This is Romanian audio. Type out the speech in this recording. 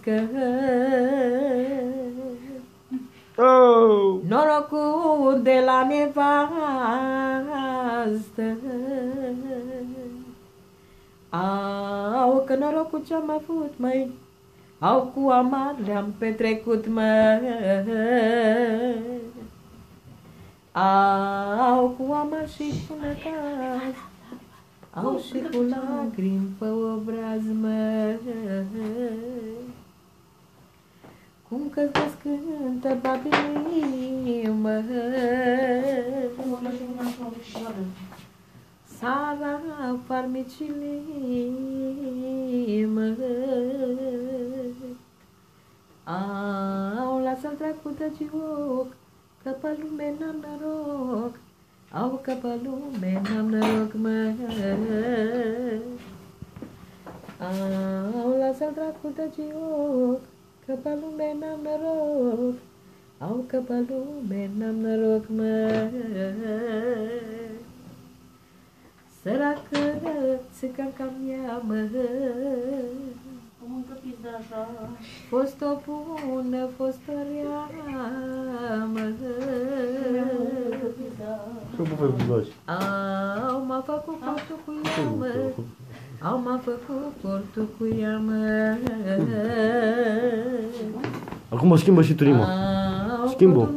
trăiască. Oh! Norocul de la nevastă. Au, că norocul ce-am avut, măi, au cu amar le-am petrecut, măi. Au cu amar și cu necaz, au și cu lacrimi pe obraz, măi. Cum că-ți descântă babilii, măi. Sara farmicilii, măi. Au, lasă-l dracu de gioc, că pe lume n-am noroc. Au, că pe lume n-am noroc, măi. Au, lasă-l dracu de gioc, că pe lume n-am noroc. Au, că pe lume n-am noroc, măi. Săracă țiganca mea, măi. Fost o bună, fost o rea, măi. Au, m-a făcut portul cu ea, măi. Au, m-a făcut portul cu ea, măi. Acum schimbă și tu rima. Schimbă.